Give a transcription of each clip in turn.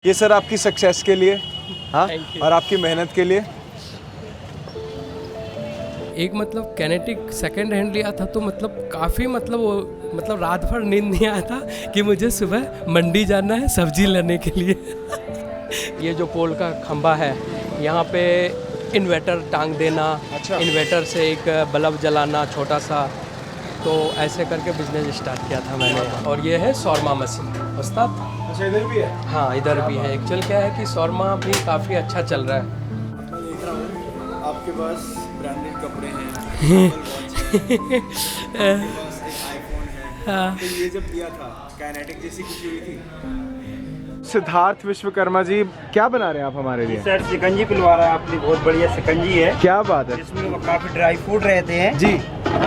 ये सर आपकी सक्सेस के लिए, हाँ, और आपकी मेहनत के लिए। एक मतलब कैनेटिक सेकंड हैंड लिया था तो मतलब काफ़ी मतलब रात भर नींद नहीं आया था कि मुझे सुबह मंडी जाना है सब्जी लेने के लिए। ये जो पोल का खंबा है यहाँ पे इन्वर्टर टांग देना, अच्छा। इन्वर्टर से एक बल्ब जलाना छोटा सा, तो ऐसे करके बिजनेस स्टार्ट किया था मैंने। और ये है शौरमा मशीन उस्ताद। अच्छा, इधर भी है? हाँ इधर भी है। एक्चुअल क्या है कि शौरमा भी काफ़ी अच्छा चल रहा है। मैं देख रहा हूँ आपके पास ब्रांडेड कपड़े हैं, आपके पास एक आईफोन है। तो ये जब लिया था काइनेटिक जैसी खुशी हुई थी? सिद्धार्थ विश्वकर्मा जी, क्या बना रहे हैं आप हमारे लिए? सर शिकंजी पिलवा रहा है आपने, बहुत बढ़िया शिकंजी है। क्या बात है। इसमें काफी ड्राई फ्रूट रहते हैं जी।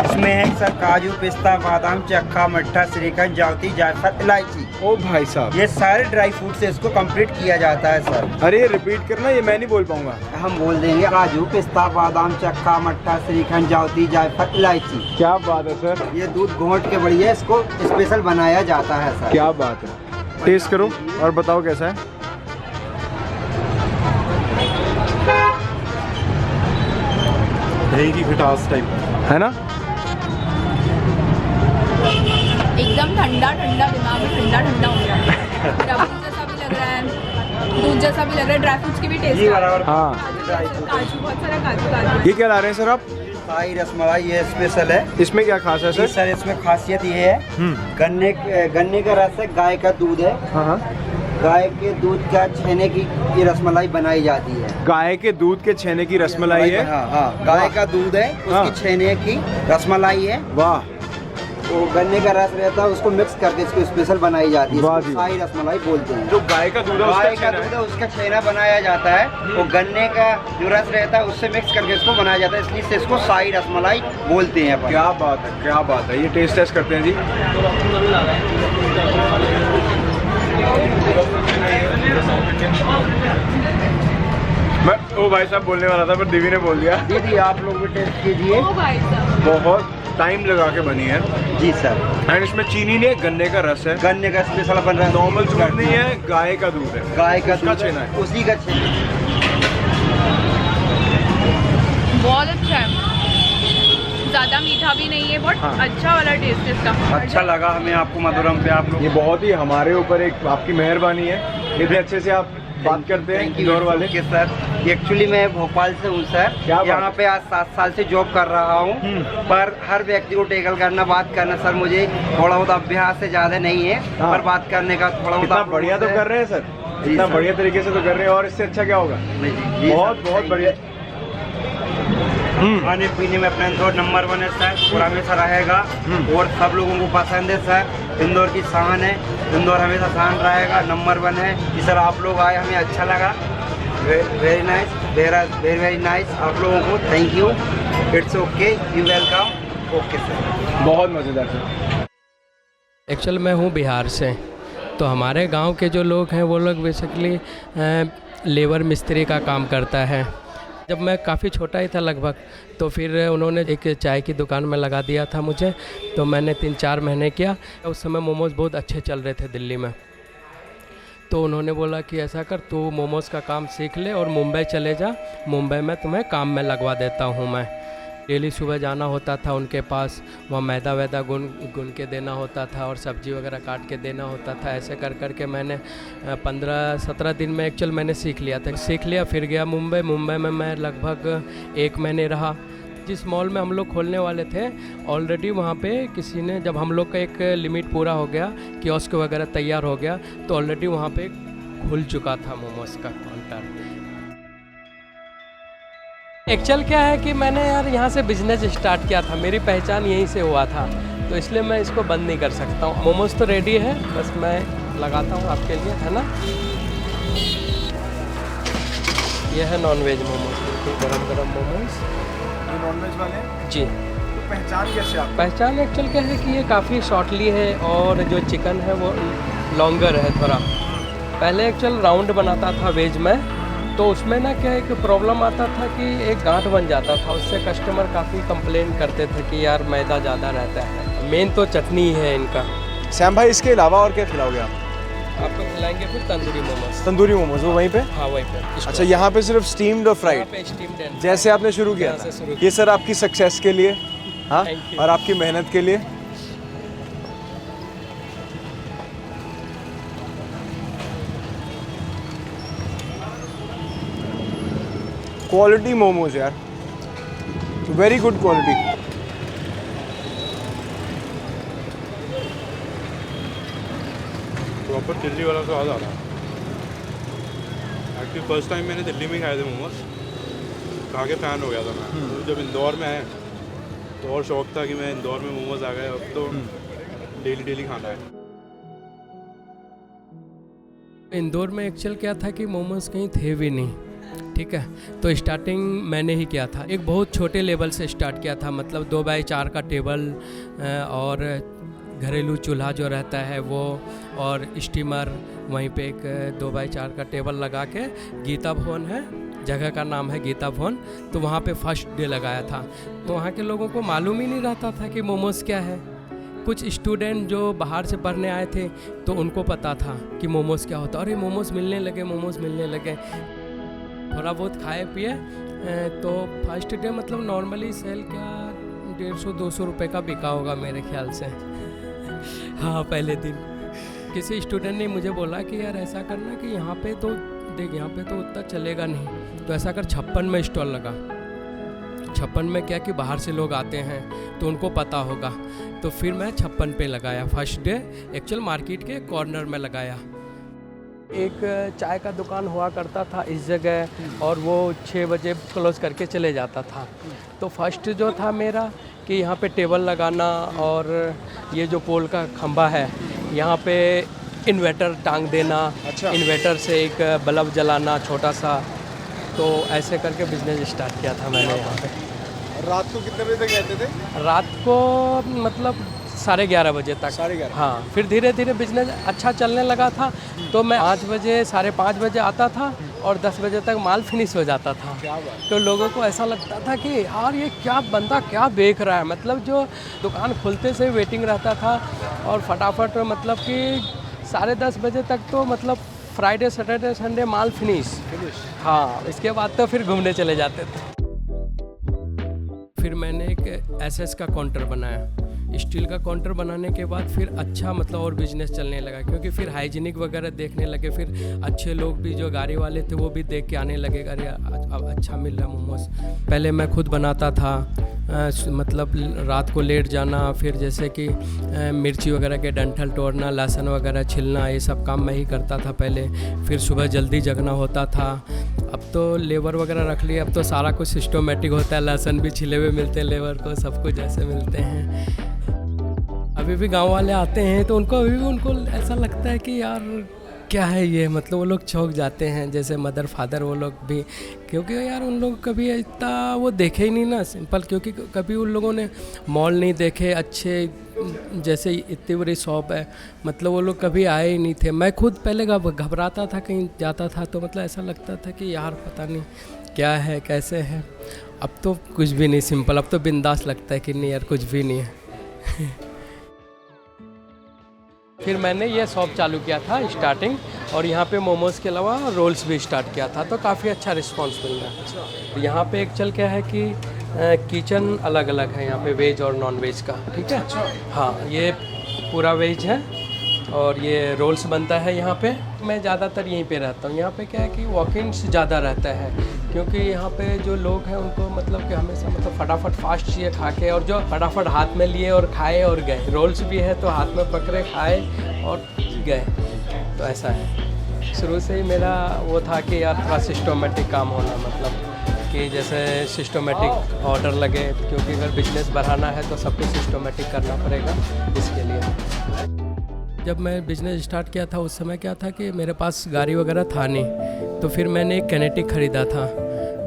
इसमें है सर काजू, पिस्ता, बादाम, चक्का, मट्ठा, श्रीखंड, जावित्री, जायफल, इलायची। ओ भाई साहब, ये सारे ड्राई फ्रूट से इसको कंप्लीट किया जाता है सर। अरे ये रिपीट करना, ये मैं नहीं बोल पाऊंगा। हम बोल देंगे काजू, पिस्ता, बादाम, चक्का, मट्ठा, श्रीखंड, जावित्री, जायफल, इलायची। क्या बात है सर। ये दूध घोंट के बढ़िया इसको स्पेशल बनाया जाता है सर। क्या बात है। टेस्ट करो और बताओ कैसा है। दही की खटास टाइप है ना? एकदम ठंडा ठंडा, दिमाग में ठंडा ठंडा हो गया। रबड़ी जैसा भी लग रहा है, दूध जैसा भी लग रहा है, ड्राई फ्रूट्स की भी टेस्ट जी आ रहा है। बराबर। हाँ। काजू, बहुत सारा काजू। ये क्या ला रहे हैं सर आप? शाही रसमलाई ये स्पेशल है। इसमें क्या खास है जी सर? सर इसमें खासियत ये है गन्ने का रस है, गाय का दूध है। हाँ हाँ। गाय के दूध का छेने की ये रसमलाई बनाई जाती है। गाय के दूध के छेने की रसमलाई है? हाँ हाँ, गाय का दूध है, हाँ। उसकी छेने की रसमलाई है। वाह। वो गन्ने का रस रहता है, उसको मिक्स करके इसको स्पेशल बनाई जाती है। वाह इसको जी। शाही रसमलाई बोलते हैं। जो गाय का दूध है गाय उसका का दूध है, उसका छेना बनाया जाता है। वो गन्ने का जो रस रहता है उससे मिक्स करके इसको बनाया जाता है, इसलिए से इसको शाही रसमलाई बोलते हैं अपन। क्या बात है, क्या बात है। ये टेस्ट टेस्ट करते हैं जी। मैं ओ भाई साहब बोलने वाला था पर दिव्य ने बोल दिया। दीदी आप लोग भी टेस्ट कीजिए। ओ भाई साहब, बहुत टाइम लगा के बनी है। जी सर। एंड इसमें चीनी नहीं है, गन्ने का रस है। गन्ने का स्पेशल बन रहा है। नॉर्मल दूध नहीं है, गाय का दूध है। गाय का उसका दूध छेना है। उसी का छेना। बहुत अच्छा है, ज्यादा मीठा भी नहीं है, बहुत हाँ। अच्छा वाला टेस्ट है इसका। अच्छा लगा हमें आपको मधुरम पे आप लोग। ये बहुत ही हमारे ऊपर एक आपकी मेहरबानी है, इतने अच्छे से आप बात करते हैं इंदौर वाले के सर। एक्चुअली मैं भोपाल से हूँ सर। क्या बात यहाँ है? पे आज 7 साल से जॉब कर रहा हूँ। पर हर व्यक्ति को टैकल करना, बात करना सर मुझे थोड़ा बहुत अभ्यास से ज्यादा नहीं है। हाँ। पर बात करने का थोड़ा बहुत इतना आप लोगों बढ़िया तो से- कर रहे हैं सर, जी इतना सर। बढ़िया तरीके से तो कर रहे हैं, और इससे अच्छा क्या होगा। नहीं, जी, जी बहुत सर, बहुत thank बढ़िया। you। खाने पीने में अपना इंदौर नंबर 1 है सर, और हमेशा रहेगा। और सब लोगों को पसंद है सर। इंदौर की शान है, इंदौर हमेशा शान रहेगा, नंबर 1 है कि सर आप लोग आए, हमें अच्छा लगा। Very nice, very very nice. आप लोगों को thank you. It's okay, you welcome. Okay sir. बहुत मज़ेदार सर। एक्चुअल मैं हूँ बिहार से, तो हमारे गांव के जो लोग हैं वो लोग बेसिकली लेबर मिस्त्री का काम करता है। जब मैं काफ़ी छोटा ही था लगभग, तो फिर उन्होंने एक चाय की दुकान में लगा दिया था मुझे, तो मैंने 3-4 महीने किया। उस समय मोमोज़ बहुत अच्छे चल रहे थे दिल्ली में, तो उन्होंने बोला कि ऐसा कर, तू मोमोज़ का काम सीख ले और मुंबई चले जा, मुंबई में तुम्हें काम में लगवा देता हूँ मैं। डेली सुबह जाना होता था उनके पास, वहाँ मैदा वैदा गुन के देना होता था और सब्ज़ी वगैरह काट के देना होता था। ऐसे कर कर के मैंने 15-17 दिन में एक्चुअल मैंने सीख लिया था। सीख लिया, फिर गया मुंबई। मुंबई में मैं लगभग 1 महीने रहा। जिस मॉल में हम लोग खोलने वाले थे, ऑलरेडी वहाँ पे किसी ने, जब हम लोग का एक लिमिट पूरा हो गया, कियोस्क वगैरह तैयार हो गया, तो ऑलरेडी वहाँ पे खुल चुका था मोमोज़ का काउंटर। एक्चुअल क्या है कि मैंने यार यहाँ से बिजनेस स्टार्ट किया था, मेरी पहचान यहीं से हुआ था, तो इसलिए मैं इसको बंद नहीं कर सकता हूँ। मोमोज़ तो रेडी है, बस मैं लगाता हूँ आपके लिए, है ना। ये है नॉनवेज मोमोज़, बिल्कुल गरम गरम मोमोज़। ये नॉनवेज वाले हैं? जी। तो पहचान कैसे आप? पहचान एक्चुअल क्या है कि ये काफ़ी शॉर्टली है, और जो चिकन है वो लॉन्गर है थोड़ा। पहले एक्चुअल राउंड बनाता था वेज में, तो उसमें ना क्या एक प्रॉब्लम आता था कि एक गांठ बन जाता था, उससे कस्टमर काफ़ी कंप्लेन करते थे कि यार मैदा ज़्यादा रहता है। मेन तो चटनी है इनका। सैम भाई, इसके अलावा और क्या खिलाओगे आप? आपको खिलाएंगे फिर तंदूरी मोमोज। तंदूरी मोमोज वो वहीं पे? हाँ वहीं पे। अच्छा, यहाँ पे सिर्फ स्टीम्ड और फ्राइड पे स्टीम्ड है। जैसे आपने शुरू किया यहाँ से था। शुरू ये सर आपकी सक्सेस के लिए, हाँ, Thank you. और आपकी मेहनत के लिए। क्वालिटी मोमोज यार, very good quality. Proper Delhi वाला स्वाद आ रहा है। एक्चुअली फर्स्ट टाइम मैंने दिल्ली में खाए थे मोमोज, खा के फ़ैन हो गया था मैं। तो जब इंदौर में आए तो और शौक था कि मैं इंदौर में मोमोज आ गए, अब तो डेली डेली खाना है। इंदौर में एक्चुअल क्या था कि मोमोज कहीं थे भी नहीं, ठीक है। तो स्टार्टिंग मैंने ही किया था, एक बहुत छोटे लेवल से स्टार्ट किया था, मतलब 2x4 का टेबल और घरेलू चूल्हा जो रहता है वो, और स्टीमर, वहीं पे एक 2x4 का टेबल लगा के, गीता भवन है जगह का नाम है गीता भवन, तो वहाँ पे फर्स्ट डे लगाया था। तो वहाँ के लोगों को मालूम ही नहीं रहता था कि मोमोज़ क्या है। कुछ स्टूडेंट जो बाहर से पढ़ने आए थे तो उनको पता था कि मोमोज़ क्या होता है, और ये मोमोज़ मिलने लगे, मोमोज़ मिलने लगे। थोड़ा बहुत खाए पिए तो फर्स्ट डे मतलब नॉर्मली सेल क्या 150-200 रुपये का बिका होगा मेरे ख्याल से। हाँ, पहले दिन किसी स्टूडेंट ने मुझे बोला कि यार ऐसा करना कि यहाँ पे तो देख, यहाँ पे तो उतना चलेगा नहीं, तो ऐसा कर 56 में स्टॉल लगा। 56 में क्या कि बाहर से लोग आते हैं तो उनको पता होगा, तो फिर मैं 56 पे लगाया फर्स्ट डे। एक्चुअल मार्केट के कॉर्नर में लगाया। एक चाय का दुकान हुआ करता था इस जगह, और वो 6 बजे क्लोज करके चले जाता था। तो फर्स्ट जो था मेरा कि यहाँ पे टेबल लगाना, और ये जो पोल का खंबा है यहाँ पे इन्वर्टर टांग देना। अच्छा। इन्वर्टर से एक बल्ब जलाना छोटा सा, तो ऐसे करके बिजनेस स्टार्ट किया था मैंने यहाँ पे। रात को कितने बजे तक रहते थे? रात को मतलब 11:30 बजे तक। 11:30? हाँ, फिर धीरे धीरे बिजनेस अच्छा चलने लगा था, तो मैं 5 बजे 5:30 बजे आता था और 10 बजे तक माल फिनिश हो जाता था। क्या बात। तो लोगों को ऐसा लगता था कि यार ये क्या बंदा क्या बेच रहा है, मतलब जो दुकान खुलते से वेटिंग रहता था, और फटाफट मतलब कि 10:30 बजे तक तो मतलब फ्राइडे सैटरडे संडे माल फिनिश। हाँ, इसके बाद तो फिर घूमने चले जाते थे। फिर मैंने एक एसएस का काउंटर बनाया। स्टील का काउंटर बनाने के बाद फिर अच्छा मतलब और बिजनेस चलने लगा, क्योंकि फिर हाइजीनिक वगैरह देखने लगे। फिर अच्छे लोग भी जो गाड़ी वाले थे वो भी देख के आने लगे, अरे अब अच्छा मिल रहा मोमोज। पहले मैं खुद बनाता था, मतलब रात को लेट जाना, फिर जैसे कि मिर्ची वगैरह के डंठल तोड़ना, लहसुन वगैरह छिलना, ये सब काम मैं ही करता था पहले। फिर सुबह जल्दी जगना होता था। अब तो लेबर वगैरह रख लिए, अब तो सारा कुछ सिस्टमेटिक होता है, लहसुन भी छिले हुए मिलते हैं लेबर को, सब कुछ ऐसे मिलते हैं। अभी भी गांव वाले आते हैं तो उनको ऐसा लगता है कि यार क्या है ये, मतलब वो लोग चौंक जाते हैं, जैसे मदर फादर वो लोग भी, क्योंकि यार उन लोग कभी इतना वो देखे ही नहीं ना सिंपल, क्योंकि कभी उन लोगों ने मॉल नहीं देखे अच्छे, जैसे इतनी बड़ी शॉप है, मतलब वो लोग कभी आए ही नहीं थे। मैं खुद पहले घबराता था, कहीं जाता था तो मतलब ऐसा लगता था कि यार पता नहीं क्या है कैसे है। अब तो कुछ भी नहीं, सिंपल, अब तो बिंदास लगता है कि नहीं यार कुछ भी नहीं है। फिर मैंने ये शॉप चालू किया था स्टार्टिंग, और यहाँ पे मोमोज़ के अलावा रोल्स भी स्टार्ट किया था, तो काफ़ी अच्छा रिस्पांस मिल रहा है। यहाँ पे एक्चुअल क्या है कि किचन अलग अलग है यहाँ पे, वेज और नॉन वेज का, ठीक है। हाँ, ये पूरा वेज है और ये रोल्स बनता है यहाँ पे। मैं ज़्यादातर यहीं पे रहता हूँ। यहाँ पे क्या है कि वॉक-इन्स ज़्यादा रहता है, क्योंकि यहाँ पे जो लोग हैं उनको मतलब कि हमेशा मतलब फटाफट फास्ट चाहिए खा के, और जो फटाफट हाथ में लिए और खाए और गए। रोल्स भी है तो हाथ में पकड़े खाए और गए, तो ऐसा है। शुरू से ही मेरा वो था कि यार थोड़ा सिस्टमेटिक काम होना, मतलब कि जैसे सिस्टमेटिक ऑर्डर लगे, क्योंकि अगर बिजनेस बढ़ाना है तो सब कुछ सिस्टमेटिक करना पड़ेगा इसके लिए। जब मैं बिज़नेस स्टार्ट किया था उस समय क्या था कि मेरे पास गाड़ी वगैरह था नहीं, तो फिर मैंने एक कैनेटिक ख़रीदा था।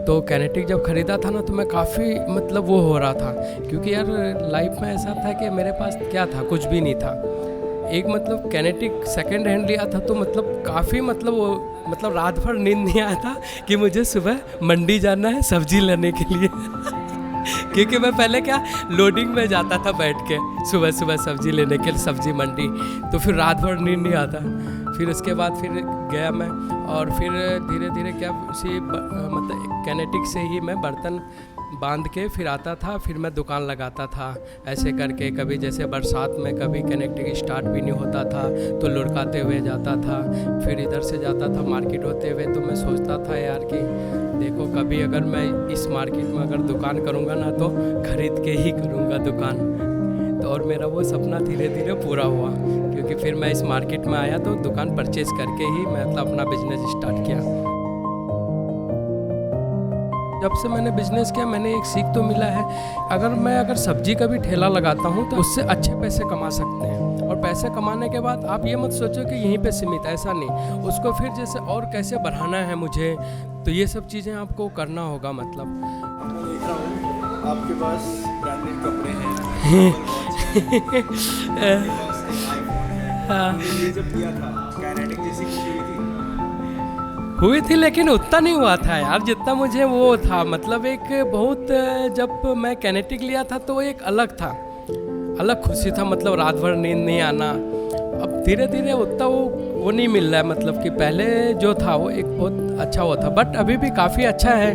तो कैनेटिक जब ख़रीदा था ना तो मैं काफ़ी मतलब वो हो रहा था, क्योंकि यार लाइफ में ऐसा था कि मेरे पास क्या था, कुछ भी नहीं था। एक मतलब कैनेटिक सेकंड हैंड लिया था, तो मतलब काफ़ी मतलब वो मतलब रात भर नींद नहीं आया था कि मुझे सुबह मंडी जाना है सब्ज़ी लेने के लिए। क्योंकि मैं पहले क्या लोडिंग में जाता था बैठ के सुबह सुबह सब्ज़ी लेने के लिए, सब्ज़ी मंडी, तो फिर रात भर नींद नहीं आता। फिर उसके बाद फिर गया मैं, और फिर धीरे धीरे क्या उसी मतलब कैनेटिक से ही मैं बर्तन बांध के फिर आता था, फिर मैं दुकान लगाता था ऐसे करके। कभी जैसे बरसात में कभी कैनेटिक स्टार्ट भी नहीं होता था तो लुढ़काते हुए जाता था, फिर इधर से जाता था मार्केट होते हुए। तो मैं सोचता था यार कि देखो कभी अगर मैं इस मार्केट में अगर दुकान करूँगा ना तो ख़रीद के ही करूँगा दुकान। तो और मेरा वो सपना धीरे धीरे पूरा हुआ, क्योंकि फिर मैं इस मार्केट में आया तो दुकान परचेज़ करके ही मैं मतलब अपना बिजनेस स्टार्ट किया। जब से मैंने बिज़नेस किया मैंने एक सीख तो मिला है, अगर सब्जी का भी ठेला लगाता हूँ तो उससे अच्छे पैसे कमा सकते हैं। और पैसे कमाने के बाद आप ये मत सोचो कि यहीं पे सीमित, ऐसा नहीं, उसको फिर जैसे और कैसे बढ़ाना है मुझे, तो ये सब चीज़ें आपको करना होगा। मतलब मैं देख रहा हूँ आपके पास ब्रांडेड कपड़े हैं, आपके पास एक आईफोन है। ये जब लिया था काइनेटिक जैसी खुशी हुई थी, लेकिन उतना नहीं हुआ था यार जितना मुझे वो था। मतलब एक बहुत, जब मैं कैनेटिक लिया था तो एक अलग था, अलग खुशी था, मतलब रात भर नींद नहीं आना। अब धीरे धीरे उतना वो नहीं मिल रहा है, मतलब कि पहले जो था वो एक बहुत अच्छा हुआ था, बट अभी भी काफ़ी अच्छा है।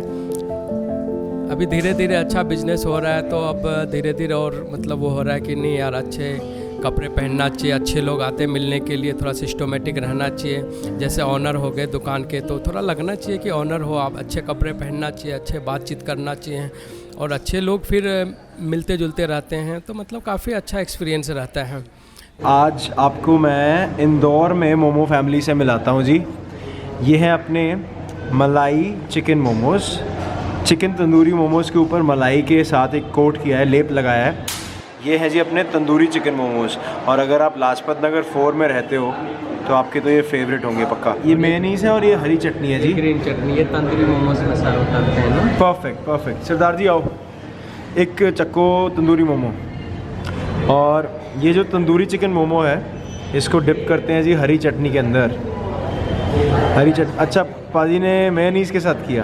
अभी धीरे धीरे अच्छा बिजनेस हो रहा है, तो अब धीरे धीरे और मतलब वो हो रहा है कि नहीं यार अच्छे कपड़े पहनना चाहिए, अच्छे लोग आते मिलने के लिए, थोड़ा सिस्टमेटिक रहना चाहिए। जैसे ऑनर हो गए दुकान के तो थोड़ा लगना चाहिए कि ऑनर हो आप, अच्छे कपड़े पहनना चाहिए, अच्छे बातचीत करना चाहिए, और अच्छे लोग फिर मिलते जुलते रहते हैं, तो मतलब काफ़ी अच्छा एक्सपीरियंस रहता है। आज आपको मैं इंदौर में मोमो फैमिली से मिलाता हूँ जी। ये है अपने मलाई चिकन मोमोज़, चिकन तंदूरी मोमोज़ के ऊपर मलाई के साथ एक कोट किया है, लेप लगाया है। ये है जी अपने तंदूरी चिकन मोमोज़, और अगर आप लाजपत नगर 4 में रहते हो तो आपके तो ये फेवरेट होंगे पक्का। ये मेयोनीज़ है और ये हरी चटनी है जी, ग्रीन चटनी। ये तंदूरी मोमोज में सर्व करते हैं ना। Perfect perfect. सरदार जी आओ, एक चक्को तंदूरी मोमो। और ये जो तंदूरी चिकन मोमो है इसको डिप करते हैं जी हरी चटनी के अंदर। हरी चटनी, अच्छा पाजी ने मेयोनीज़ के साथ किया,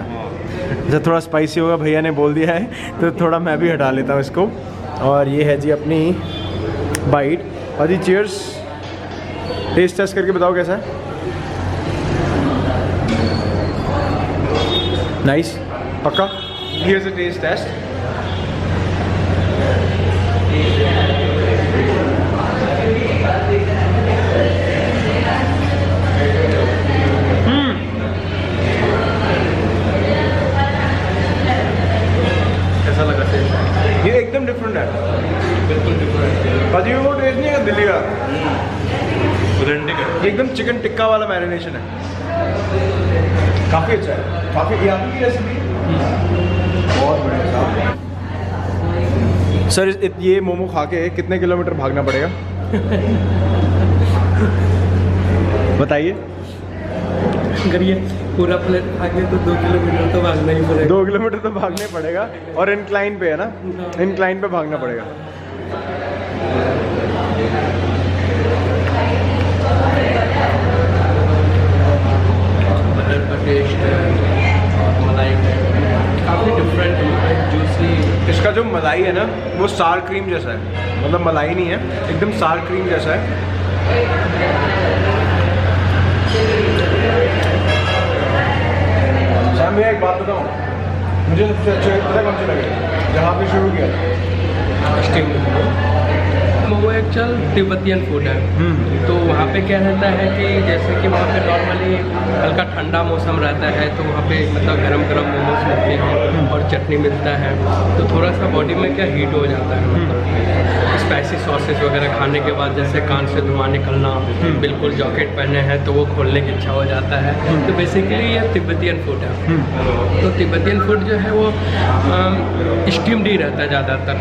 अच्छा थोड़ा स्पाइसी होगा भैया ने बोल दिया है तो थोड़ा मैं भी हटा लेता हूँ इसको। और ये है जी अपनी बाइट। पाजी चीयर्स, टेस्ट करके बताओ कैसा है। नाइस, पक्का। Here's a test test. कैसा लगा टेस्ट? ये एकदम डिफरेंट है, बिल्कुल डिफरेंट। पाजी वो टेस्ट नहीं है दिल्ली का, ऑथेंटिक है एकदम। चिकन टिक्का वाला मैरिनेशन है, काफ़ी अच्छा है, काफ़ी। ये आपकी रेसिपी बहुत बढ़िया। सर ये मोमो खा के कितने किलोमीटर भागना पड़ेगा बताइए। अगर ये पूरा प्लेट भागे तो 2 किलोमीटर तो भागना ही पड़ेगा। 2 किलोमीटर तो भागने पड़ेगा, और इंक्लाइन पे है ना, इंक्लाइन पे भागना पड़ेगा। बटर का टेस्ट है और मलाई काफ़ी डिफरेंट है, जूसी। इसका जो मलाई है ना वो सार क्रीम जैसा है, मतलब मलाई नहीं है, एकदम सार क्रीम जैसा है। सैम भैया एक बात बताऊँ, मुझे सबसे अच्छे पता कौन से लगे जहाँ पे शुरू किया steam momo actual Tibetan food है। तो वहाँ पे क्या रहता है कि जैसे कि वहाँ पे नॉर्मली हल्का ठंडा मौसम रहता है तो वहाँ पे मतलब गरम गरम मोमोज मिलते हैं और चटनी मिलता है, तो थोड़ा सा बॉडी में क्या हीट हो जाता है। मतलब स्पाइसी सॉसेस वगैरह खाने के बाद जैसे कान से धुआं निकलना, बिल्कुल जैकेट पहने हैं तो वो खोलने की इच्छा हो जाता है। तो बेसिकली ये तिब्बतियन फूड है। तो तिब्बतियन फूड जो है वो स्टीम्ड ही रहता है ज़्यादातर।